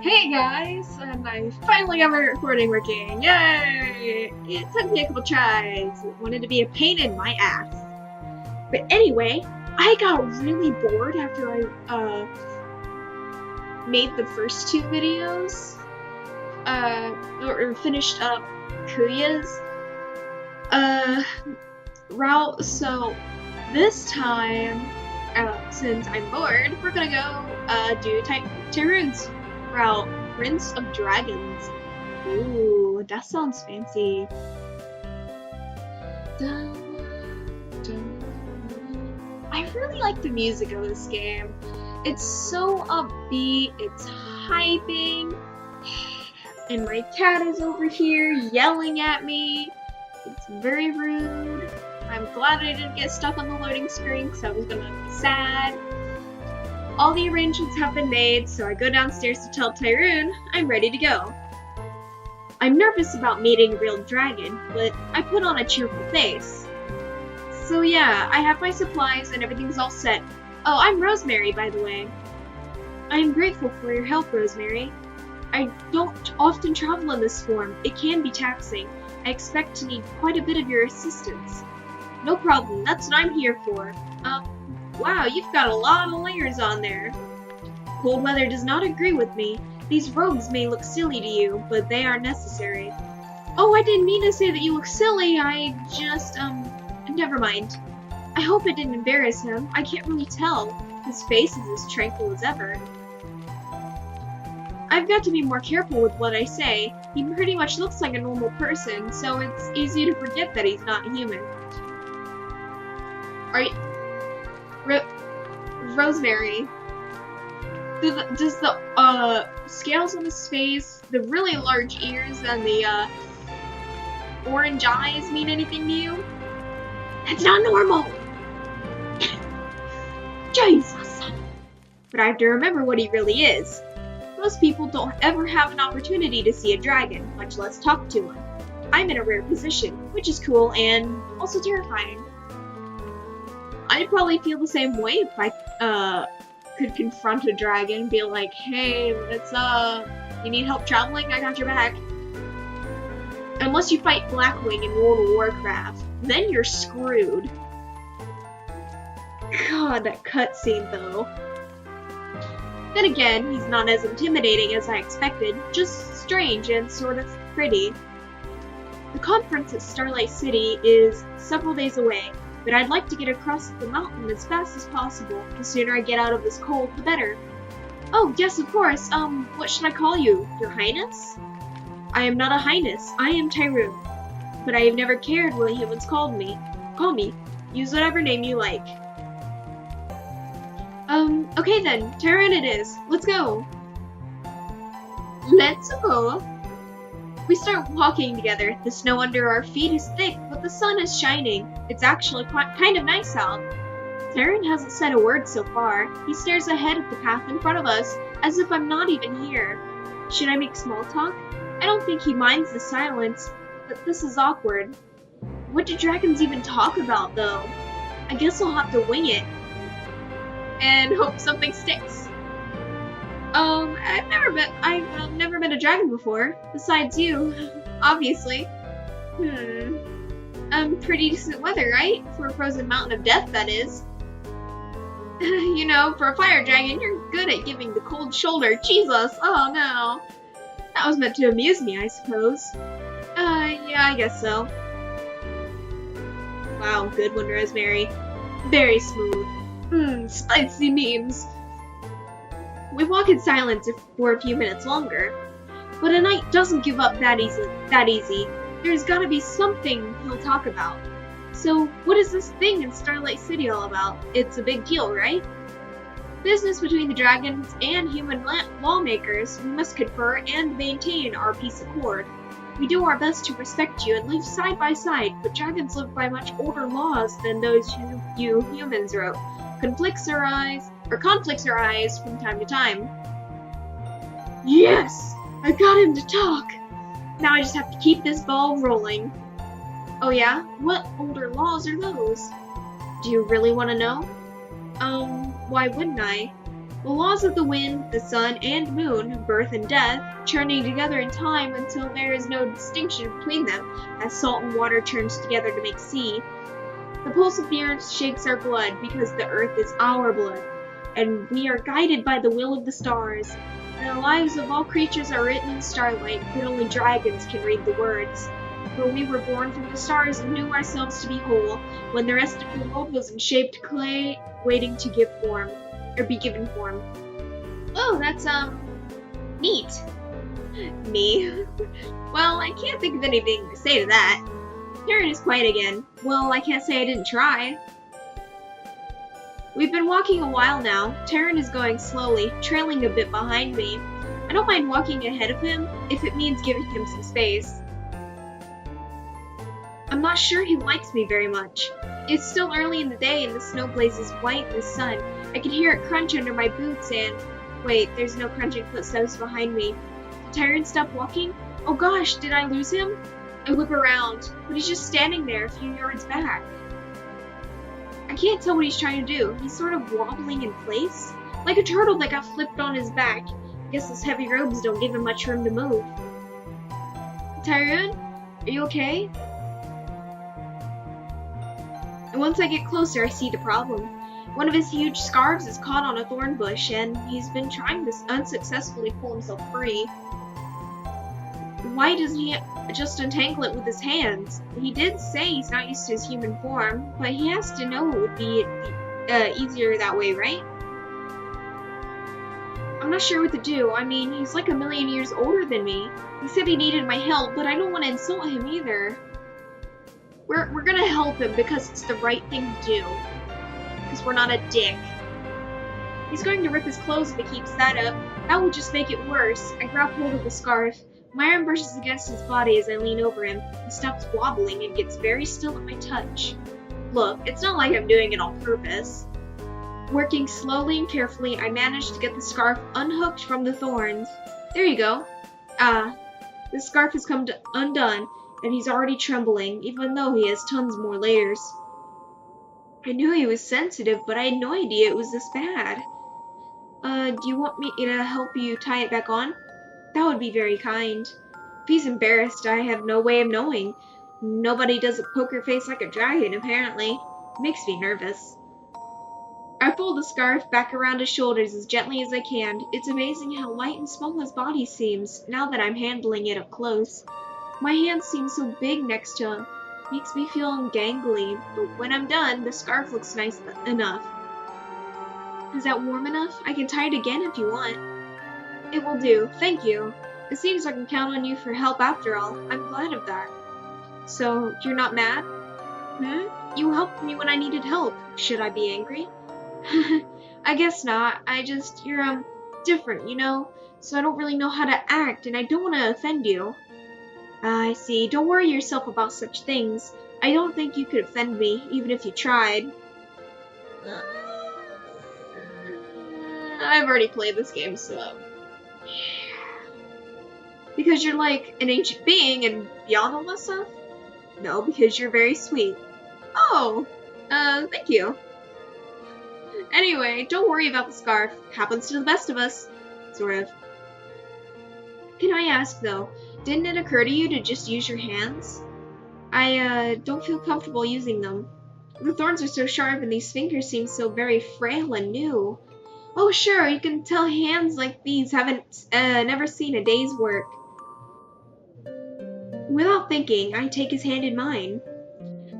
Hey guys, and I finally got my recording working. Yay! It took me a couple tries. It wanted to be a pain in my ass. But anyway, I got really bored after I made the first two videos. Or finished up Kuya's route. So this time, since I'm bored, we're gonna go do Tirune's route, Prince of Dragons. Ooh, that sounds fancy. I really like the music of this game. It's so upbeat, it's hyping, and my cat is over here yelling at me. It's very rude. I'm glad I didn't get stuck on the loading screen because I was gonna be sad. All the arrangements have been made, so I go downstairs to tell Tirune I'm ready to go. I'm nervous about meeting a real dragon, but I put on a cheerful face. So yeah, I have my supplies and everything's all set. Oh, I'm Rosemary, by the way. I am grateful for your help, Rosemary. I don't often travel in this form. It can be taxing. I expect to need quite a bit of your assistance. No problem, that's what I'm here for. Wow, you've got a lot of layers on there. Cold weather does not agree with me. These robes may look silly to you, but they are necessary. Oh, I didn't mean to say that you look silly. I just, never mind. I hope it didn't embarrass him. I can't really tell. His face is as tranquil as ever. I've got to be more careful with what I say. He pretty much looks like a normal person, so it's easy to forget that he's not human. Are you... Rosemary, does the scales on his face, the really large ears, and the orange eyes mean anything to you? That's not normal! Jesus! But I have to remember what he really is. Most people don't ever have an opportunity to see a dragon, much less talk to one. I'm in a rare position, which is cool and also terrifying. I'd probably feel the same way if I could confront a dragon and be like, hey, what's up? You need help traveling? I got your back. Unless you fight Blackwing in World of Warcraft, then you're screwed. God, that cutscene though. Then again, he's not as intimidating as I expected, just strange and sort of pretty. The conference at Starlight City is several days away, but I'd like to get across the mountain as fast as possible. The sooner I get out of this cold, the better. Oh, yes, of course. What should I call you? Your Highness? I am not a Highness. I am Tirune. But I have never cared what humans called me. Call me. Use whatever name you like. Okay then. Tirune it is. Let's go. Let's go. We start walking together. The snow under our feet is thick, but the sun is shining. It's actually kind of nice out. Tirune hasn't said a word so far. He stares ahead at the path in front of us, as if I'm not even here. Should I make small talk? I don't think he minds the silence, but this is awkward. What do dragons even talk about, though? I guess I'll have to wing it. And hope something sticks. I've never met a dragon before, besides you, obviously. Pretty decent weather, right? For a frozen mountain of death, that is. You know, for a fire dragon, you're good at giving the cold shoulder. Jesus, oh no. That was meant to amuse me, I suppose. Yeah, I guess so. Wow, good one, Rosemary. Very smooth. Spicy memes. We walk in silence for a few minutes longer. But a knight doesn't give up that easy. There's gotta be something he'll talk about. So, what is this thing in Starlight City all about? It's a big deal, right? Business between the dragons and human lawmakers. We must confer and maintain our peace accord. We do our best to respect you and live side by side, but dragons live by much older laws than those you humans wrote. Conflicts arise from time to time. Yes! I got him to talk! Now I just have to keep this ball rolling. Oh yeah? What older laws are those? Do you really want to know? Why wouldn't I? The laws of the wind, the sun, and moon, birth and death, churning together in time until there is no distinction between them, as salt and water churns together to make sea. The pulse of the earth shakes our blood, because the earth is our blood, and we are guided by the will of the stars. And the lives of all creatures are written in starlight, but only dragons can read the words. For we were born from the stars and knew ourselves to be whole, when the rest of the world was in shaped clay, waiting to give form, or be given form. Oh, that's, neat. Me. Well, I can't think of anything to say to that. Tirune is quiet again. Well, I can't say I didn't try. We've been walking a while now. Tirune is going slowly, trailing a bit behind me. I don't mind walking ahead of him, if it means giving him some space. I'm not sure he likes me very much. It's still early in the day and the snow blazes white in the sun. I can hear it crunch under my boots and... Wait, there's no crunching footsteps behind me. Did Tirune stop walking? Oh gosh, did I lose him? I whip around, but he's just standing there a few yards back. I can't tell what he's trying to do. He's sort of wobbling in place, like a turtle that got flipped on his back. I guess his heavy robes don't give him much room to move. Tirune, are you okay? And once I get closer, I see the problem. One of his huge scarves is caught on a thorn bush, and he's been trying to unsuccessfully pull himself free. Why doesn't he just untangle it with his hands? He did say he's not used to his human form, but he has to know it would be easier that way, right? I'm not sure what to do. I mean, he's like a million years older than me. He said he needed my help, but I don't want to insult him either. We're gonna help him because it's the right thing to do. Because we're not a dick. He's going to rip his clothes if he keeps that up. That will just make it worse. I grab hold of the scarf. My arm brushes against his body as I lean over him. He stops wobbling and gets very still at my touch. Look, it's not like I'm doing it on purpose. Working slowly and carefully, I manage to get the scarf unhooked from the thorns. There you go. The scarf has come undone, and he's already trembling, even though he has tons more layers. I knew he was sensitive, but I had no idea it was this bad. Do you want me to help you tie it back on? That would be very kind. If he's embarrassed, I have no way of knowing. Nobody does a poker face like a dragon, apparently. Makes me nervous. I fold the scarf back around his shoulders as gently as I can. It's amazing how light and small his body seems, now that I'm handling it up close. My hands seem so big next to him. Makes me feel gangly, but when I'm done, the scarf looks nice enough. Is that warm enough? I can tie it again if you want. It will do, thank you. It seems I can count on you for help after all. I'm glad of that. So, you're not mad? You helped me when I needed help. Should I be angry? I guess not. You're, different, you know? So I don't really know how to act, and I don't want to offend you. I see. Don't worry yourself about such things. I don't think you could offend me, even if you tried. I've already played this game, so... Because you're like an ancient being and beyond all that stuff? No, because you're very sweet. Oh! Thank you. Anyway, don't worry about the scarf. Happens to the best of us. Sort of. Can I ask, though, didn't it occur to you to just use your hands? I, don't feel comfortable using them. The thorns are so sharp and these fingers seem so very frail and new. Oh, sure, you can tell hands like these haven't, never seen a day's work. Without thinking, I take his hand in mine.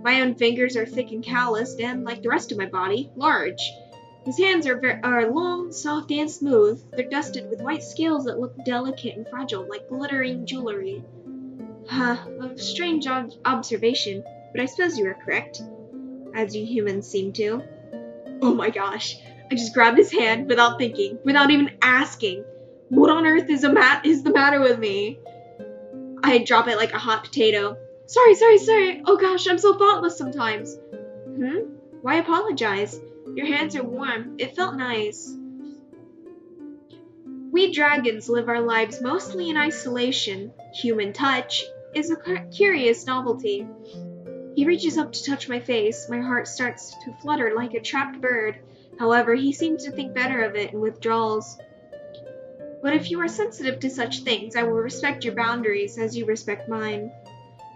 My own fingers are thick and calloused and, like the rest of my body, large. His hands are long, soft, and smooth. They're dusted with white scales that look delicate and fragile, like glittering jewelry. A strange observation, but I suppose you are correct. As you humans seem to. Oh my gosh. I just grabbed his hand without thinking, without even asking. What on earth is the matter with me? I drop it like a hot potato. Sorry. Oh gosh, I'm so thoughtless sometimes. Why apologize? Your hands are warm. It felt nice. We dragons live our lives mostly in isolation. Human touch is a curious novelty. He reaches up to touch my face. My heart starts to flutter like a trapped bird. However, he seems to think better of it and withdraws. But if you are sensitive to such things, I will respect your boundaries as you respect mine.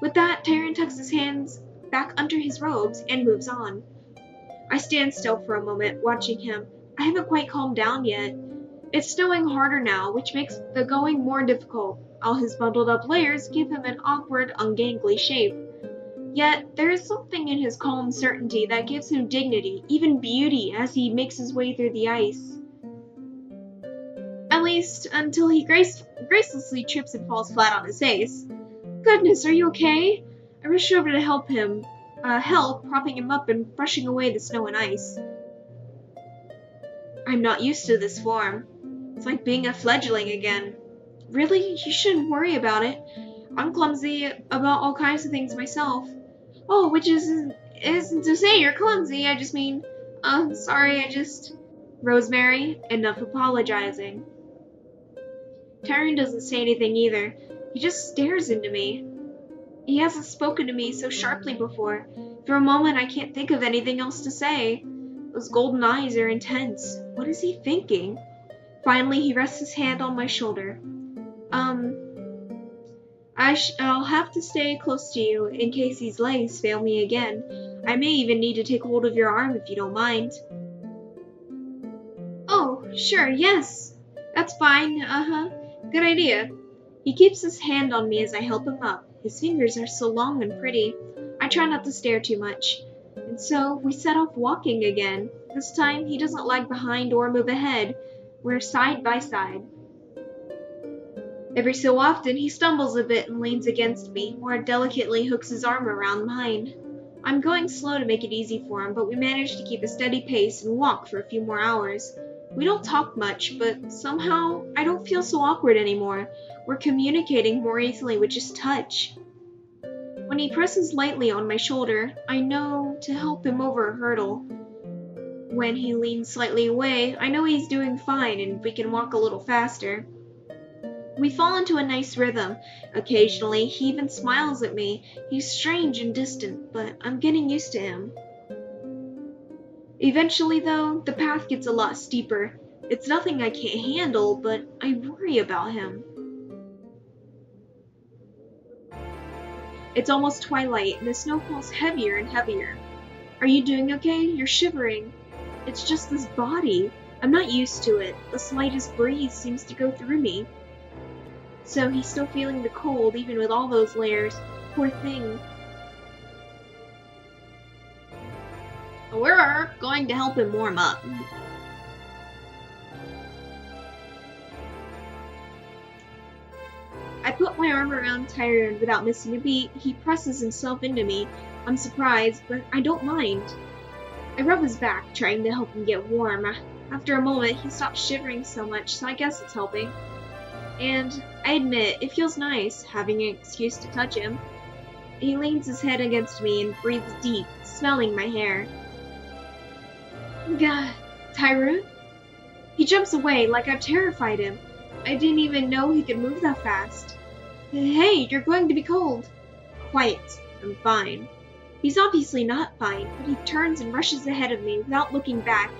With that, Tirune tucks his hands back under his robes and moves on. I stand still for a moment, watching him. I haven't quite calmed down yet. It's snowing harder now, which makes the going more difficult. All his bundled up layers give him an awkward, ungangly shape. Yet, there is something in his calm certainty that gives him dignity, even beauty, as he makes his way through the ice. At least, until he gracelessly trips and falls flat on his face. Goodness, are you okay? I rushed over to help, propping him up and brushing away the snow and ice. I'm not used to this form. It's like being a fledgling again. Really? You shouldn't worry about it. I'm clumsy about all kinds of things myself. Oh, which isn't to say you're clumsy, I just mean, sorry, Rosemary, enough apologizing. Tirune doesn't say anything either. He just stares into me. He hasn't spoken to me so sharply before. For a moment, I can't think of anything else to say. Those golden eyes are intense. What is he thinking? Finally, he rests his hand on my shoulder. I'll have to stay close to you in case these legs fail me again. I may even need to take hold of your arm if you don't mind. Oh, sure, yes. That's fine, Good idea. He keeps his hand on me as I help him up. His fingers are so long and pretty. I try not to stare too much. And so, we set off walking again. This time, he doesn't lag behind or move ahead. We're side by side. Every so often, he stumbles a bit and leans against me, or delicately hooks his arm around mine. I'm going slow to make it easy for him, but we manage to keep a steady pace and walk for a few more hours. We don't talk much, but somehow, I don't feel so awkward anymore. We're communicating more easily with just touch. When he presses lightly on my shoulder, I know to help him over a hurdle. When he leans slightly away, I know he's doing fine and we can walk a little faster. We fall into a nice rhythm. Occasionally, he even smiles at me. He's strange and distant, but I'm getting used to him. Eventually, though, the path gets a lot steeper. It's nothing I can't handle, but I worry about him. It's almost twilight, and the snow falls heavier and heavier. Are you doing okay? You're shivering. It's just this body. I'm not used to it. The slightest breeze seems to go through me. So he's still feeling the cold, even with all those layers. Poor thing. We're going to help him warm up. I put my arm around Tirune without missing a beat. He presses himself into me. I'm surprised, but I don't mind. I rub his back, trying to help him get warm. After a moment, he stops shivering so much, so I guess it's helping. And I admit, it feels nice, having an excuse to touch him. He leans his head against me and breathes deep, smelling my hair. God, Tirune? He jumps away like I've terrified him. I didn't even know he could move that fast. Hey, you're going to be cold. Quiet, I'm fine. He's obviously not fine, but he turns and rushes ahead of me without looking back.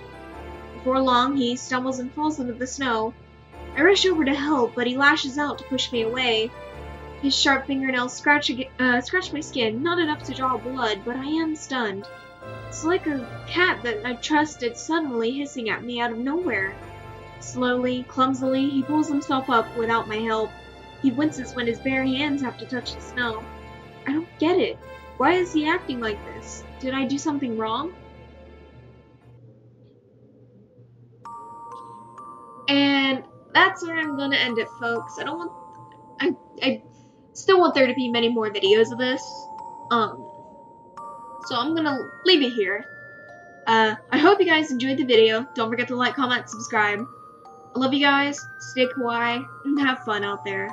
Before long, he stumbles and falls into the snow. I rush over to help, but he lashes out to push me away. His sharp fingernails scratch my skin, not enough to draw blood, but I am stunned. It's like a cat that I trusted suddenly hissing at me out of nowhere. Slowly, clumsily, he pulls himself up without my help. He winces when his bare hands have to touch the snow. I don't get it. Why is he acting like this? Did I do something wrong? And that's where I'm gonna end it, folks. I still want there to be many more videos of this. So I'm gonna leave it here. I hope you guys enjoyed the video. Don't forget to like, comment, subscribe. I love you guys. Stay kawaii and have fun out there.